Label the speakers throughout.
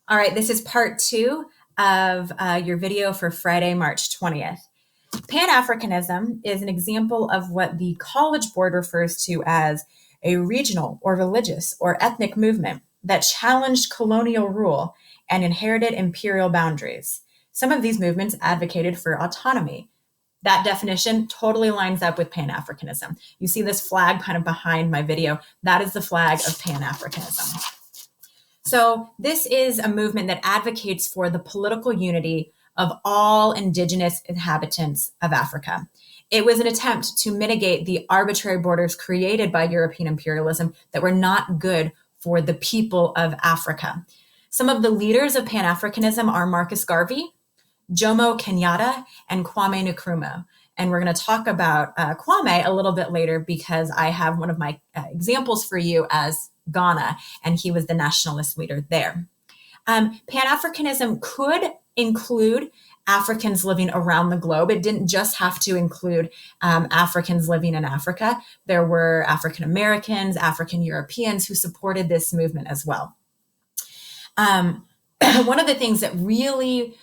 Speaker 1: All right, this is part two of your video for Friday, March 20th. Pan-Africanism is an example of what the College Board refers to as a regional or religious or ethnic movement that challenged colonial rule and inherited imperial boundaries. Some of these movements advocated for autonomy. That definition totally lines up with Pan-Africanism. You see this flag kind of behind my video. That is the flag of Pan-Africanism. So this is a movement that advocates for the political unity of all indigenous inhabitants of Africa. It was an attempt to mitigate the arbitrary borders created by European imperialism that were not good for the people of Africa. Some of the leaders of Pan-Africanism are Marcus Garvey, Jomo Kenyatta, and Kwame Nkrumah. And we're going to talk about Kwame a little bit later because I have one of my examples for you as Ghana, and he was the nationalist leader there. Pan-Africanism could include Africans living around the globe. It didn't just have to include Africans living in Africa. There were African Americans, African Europeans who supported this movement as well. One of the things that really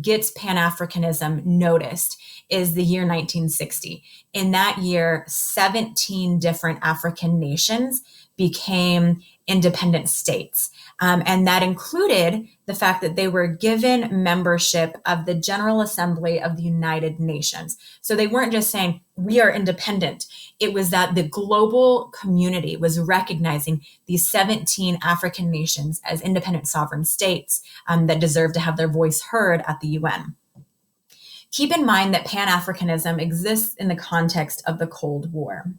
Speaker 1: gets Pan-Africanism noticed is the year 1960. In that year, 17 different African nations became independent states. And that included the fact that they were given membership of the General Assembly of the United Nations. So they weren't just saying, we are independent. It was that the global community was recognizing these 17 African nations as independent sovereign states that deserve to have their voice heard at the UN. Keep in mind that Pan-Africanism exists in the context of the Cold War.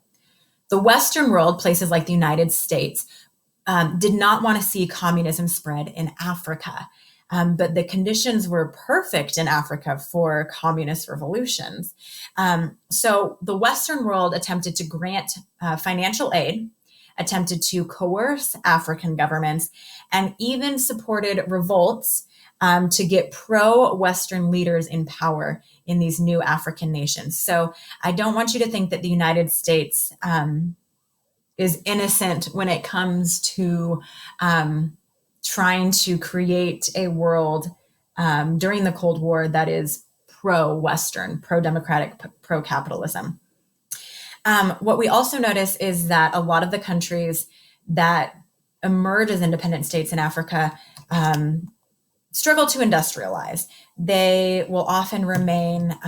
Speaker 1: The Western world, places like the United States, did not want to see communism spread in Africa. But the conditions were perfect in Africa for communist revolutions. So the Western world attempted to grant financial aid, attempted to coerce African governments, and even supported revolts to get pro-Western leaders in power in these new African nations. So I don't want you to think that the United States is innocent when it comes to trying to create a world during the Cold War that is pro-Western, pro-democratic, pro-capitalism. What we also notice is that a lot of the countries that emerge as independent states in Africa struggle to industrialize. They will often remain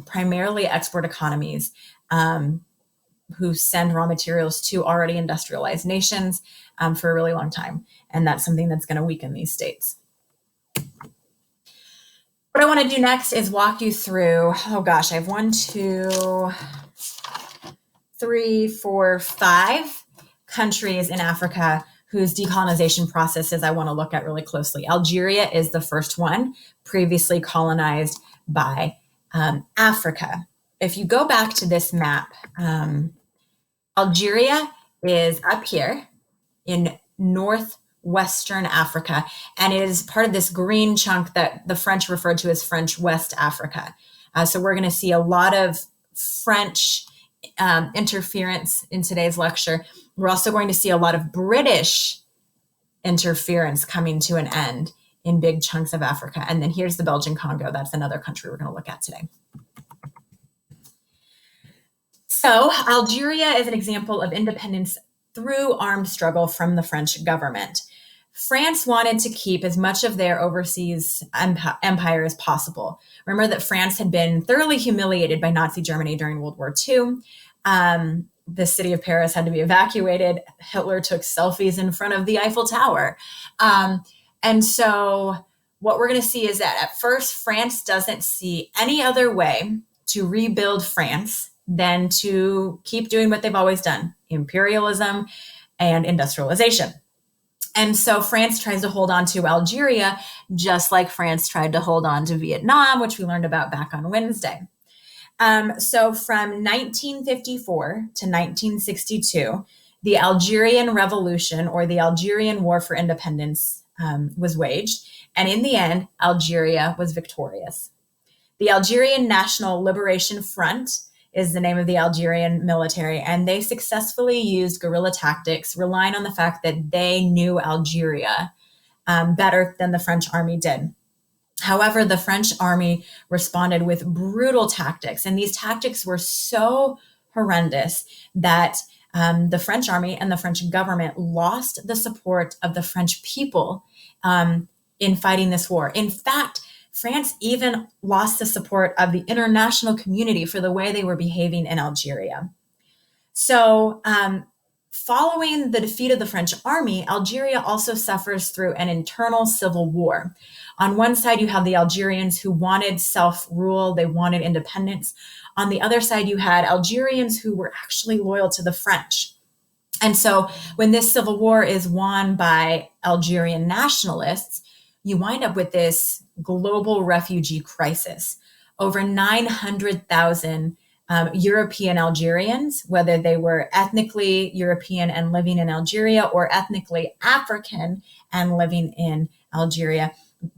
Speaker 1: primarily export economies who send raw materials to already industrialized nations for a really long time. And that's something that's going to weaken these states. What I want to do next is walk you through, I have 1, 2, 3, 4, 5 countries in Africa whose decolonization processes I want to look at really closely. Algeria is the first one, previously colonized by Africa. If you go back to this map, Algeria is up here in northwestern Africa, and it is part of this green chunk that the French referred to as French West Africa. So we're going to see a lot of French interference in today's lecture. We're also going to see a lot of British interference coming to an end in big chunks of Africa. And then here's the Belgian Congo. That's another country we're going to look at today. So Algeria is an example of independence through armed struggle from the French government. France wanted to keep as much of their overseas empire as possible. Remember that France had been thoroughly humiliated by Nazi Germany during World War II. The city of Paris had to be evacuated. Hitler took selfies in front of the Eiffel Tower. And so what we're going to see is that at first, France doesn't see any other way to rebuild France than to keep doing what they've always done, imperialism and industrialization. And so France tries to hold on to Algeria, just like France tried to hold on to Vietnam, which we learned about back on Wednesday. So from 1954 to 1962, the Algerian Revolution, or the Algerian War for Independence, was waged. And in the end, Algeria was victorious. The Algerian National Liberation Front is the name of the Algerian military, and they successfully used guerrilla tactics, relying on the fact that they knew Algeria better than the French army did. However, the French army responded with brutal tactics, and these tactics were so horrendous that the French army and the French government lost the support of the French people in fighting this war. In fact, France even lost the support of the international community for the way they were behaving in Algeria. So, following the defeat of the French army, Algeria also suffers through an internal civil war. On one side, you have the Algerians who wanted self-rule, they wanted independence. On the other side, you had Algerians who were actually loyal to the French. And so when this civil war is won by Algerian nationalists, you wind up with this global refugee crisis. Over 900,000 European Algerians, whether they were ethnically European and living in Algeria or ethnically African and living in Algeria,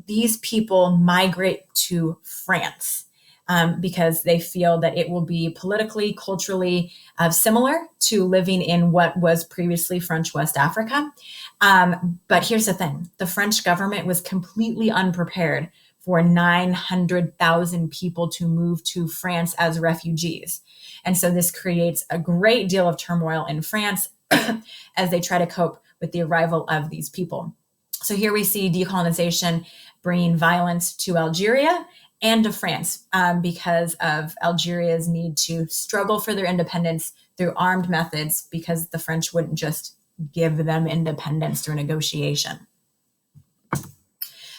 Speaker 1: these people migrate to France because they feel that it will be politically, culturally similar to living in what was previously French West Africa. But here's the thing. The French government was completely unprepared for 900,000 people to move to France as refugees. And so this creates a great deal of turmoil in France as they try to cope with the arrival of these people. So here we see decolonization bringing violence to Algeria and to France because of Algeria's need to struggle for their independence through armed methods because the French wouldn't just give them independence through negotiation.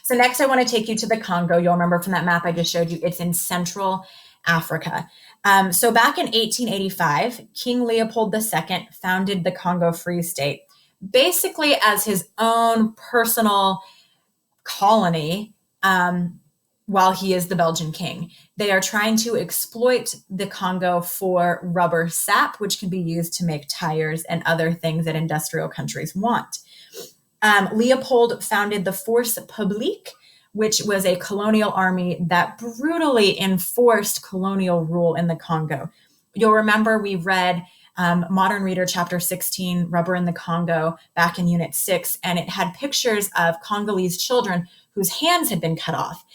Speaker 1: So next I want to take you to the Congo. You'll remember from that map I just showed you, it's in Central Africa. So back in 1885, King Leopold II founded the Congo Free State, basically as his own personal colony while he is the Belgian king. They are trying to exploit the Congo for rubber sap, which can be used to make tires and other things that industrial countries want. Leopold founded the Force Publique, which was a colonial army that brutally enforced colonial rule in the Congo. You'll remember we read Modern Reader Chapter 16, Rubber in the Congo, back in Unit 6, and it had pictures of Congolese children whose hands had been cut off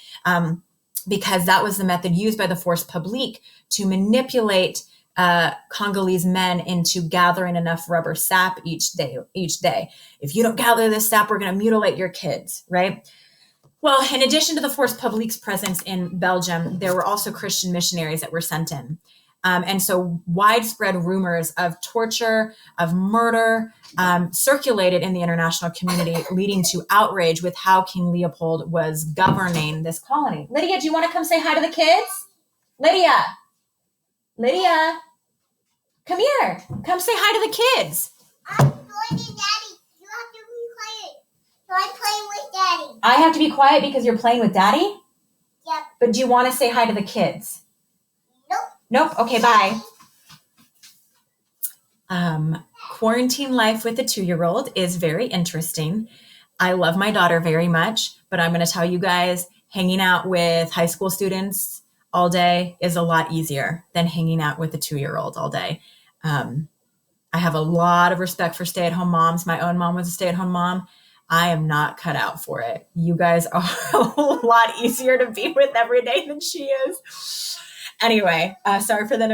Speaker 1: because that was the method used by the Force Publique to manipulate Congolese men into gathering enough rubber sap each day. If you don't gather this sap, we're going to mutilate your kids, right? Well, in addition to the Force Publique's presence in Belgium, there were also Christian missionaries that were sent in. And so widespread rumors of torture, of murder, circulated in the international community, leading to outrage with how King Leopold was governing this colony. Lydia, do you want to come say hi to the kids? Lydia, come here. Come say hi to the kids.
Speaker 2: I'm joining Daddy. You have to be quiet. So I'm playing with Daddy.
Speaker 1: I have to be quiet because you're playing with Daddy?
Speaker 2: Yep.
Speaker 1: But do you want to say hi to the kids?
Speaker 2: Nope.
Speaker 1: Okay, bye. Quarantine life with a 2-year-old is very interesting. I love my daughter very much, but I'm going to tell you guys, hanging out with high school students all day is a lot easier than hanging out with a 2-year-old all day. I have a lot of respect for stay-at-home moms. My own mom was a stay-at-home mom. I am not cut out for it. You guys are a lot easier to be with every day than she is. Anyway, sorry for the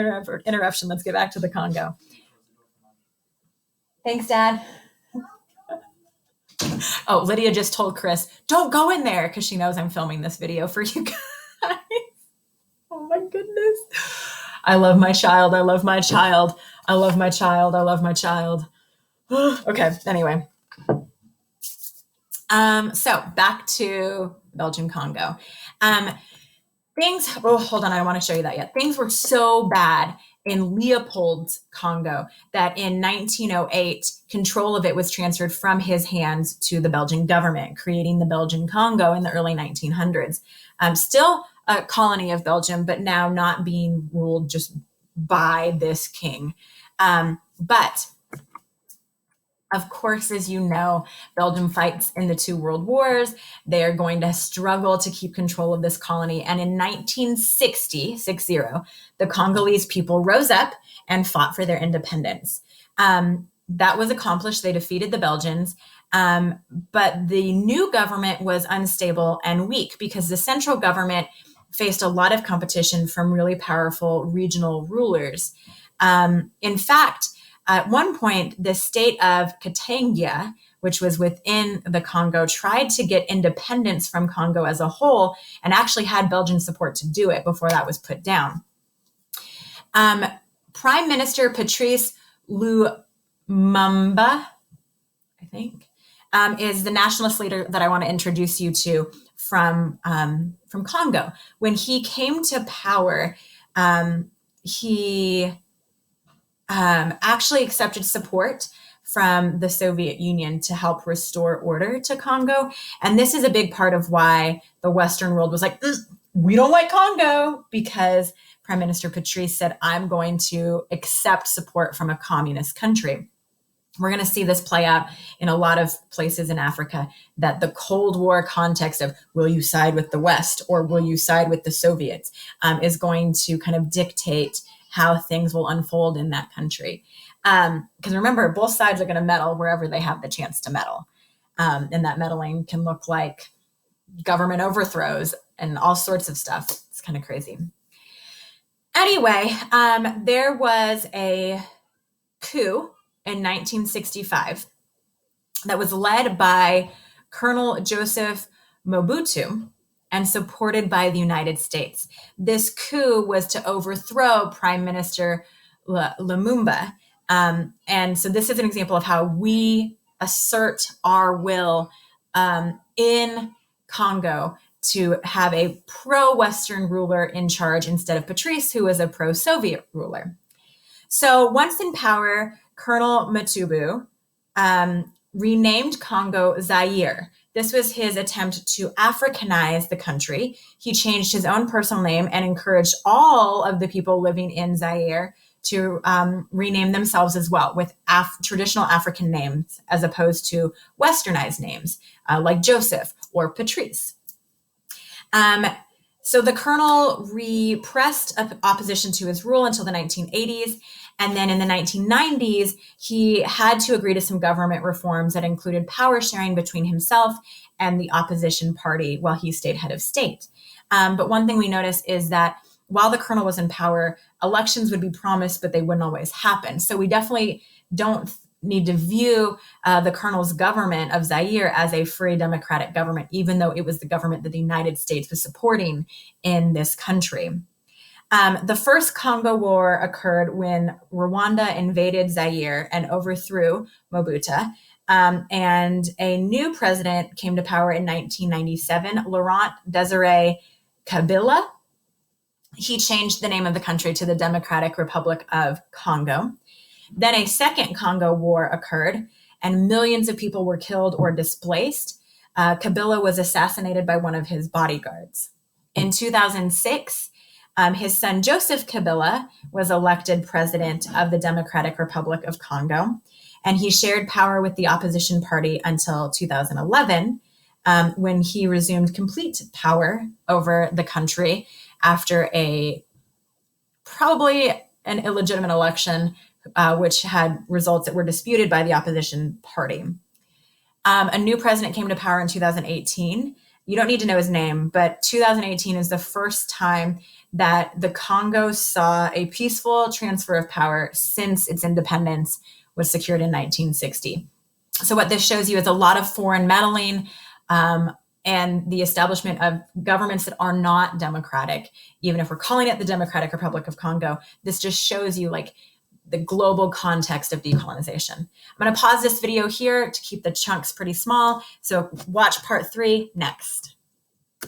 Speaker 1: interruption. Let's get back to the Congo. Thanks, Dad. Oh, Lydia just told Chris, don't go in there, because she knows I'm filming this video for you guys. Oh my goodness. I love my child. I love my child. I love my child. I love my child. Okay, anyway. So back to Belgian Congo. Hold on, I don't want to show you that yet. Things were so bad in Leopold's Congo that in 1908, control of it was transferred from his hands to the Belgian government, creating the Belgian Congo in the early 1900s. Still a colony of Belgium, but now not being ruled just by this king. But of course, as you know, Belgium fights in the 2 world wars. They are going to struggle to keep control of this colony. And in 1960, the Congolese people rose up and fought for their independence. That was accomplished. They defeated the Belgians. But the new government was unstable and weak because the central government faced a lot of competition from really powerful regional rulers. In fact, at one point, the state of Katanga, which was within the Congo, tried to get independence from Congo as a whole and actually had Belgian support to do it before that was put down. Prime Minister Patrice Lumumba, I think, is the nationalist leader that I want to introduce you to from Congo. When he came to power, he actually accepted support from the Soviet Union to help restore order to Congo. And this is a big part of why the Western world was like, we don't like Congo, because Prime Minister Patrice said, I'm going to accept support from a communist country. We're going to see this play out in a lot of places in Africa, that the Cold War context of will you side with the West or will you side with the Soviets is going to kind of dictate how things will unfold in that country. Because remember, both sides are going to meddle wherever they have the chance to meddle. And that meddling can look like government overthrows and all sorts of stuff. It's kind of crazy. Anyway, there was a coup in 1965 that was led by Colonel Joseph Mobutu and supported by the United States. This coup was to overthrow Prime Minister Lumumba. And so this is an example of how we assert our will in Congo to have a pro-Western ruler in charge instead of Patrice, who was a pro-Soviet ruler. So once in power, Colonel Mobutu renamed Congo Zaire. This was his attempt to Africanize the country. He changed his own personal name and encouraged all of the people living in Zaire to rename themselves as well with traditional African names as opposed to westernized names like Joseph or Patrice. So the colonel repressed opposition to his rule until the 1980s. And then in the 1990s, he had to agree to some government reforms that included power sharing between himself and the opposition party while he stayed head of state. But one thing we notice is that while the colonel was in power, elections would be promised, but they wouldn't always happen. So we definitely don't need to view the colonel's government of Zaire as a free democratic government, even though it was the government that the United States was supporting in this country. The first Congo War occurred when Rwanda invaded Zaire and overthrew Mobutu. And a new president came to power in 1997, Laurent Desire Kabila. He changed the name of the country to the Democratic Republic of Congo. Then a second Congo War occurred, and millions of people were killed or displaced. Kabila was assassinated by one of his bodyguards. In 2006, his son Joseph Kabila was elected president of the Democratic Republic of Congo, and he shared power with the opposition party until 2011, when he resumed complete power over the country after probably an illegitimate election, which had results that were disputed by the opposition party. A new president came to power in 2018. You don't need to know his name, but 2018 is the first time that the Congo saw a peaceful transfer of power since its independence was secured in 1960. So what this shows you is a lot of foreign meddling and the establishment of governments that are not democratic. Even if we're calling it the Democratic Republic of Congo, this just shows you like the global context of decolonization. I'm going to pause this video here to keep the chunks pretty small. So watch part 3 next.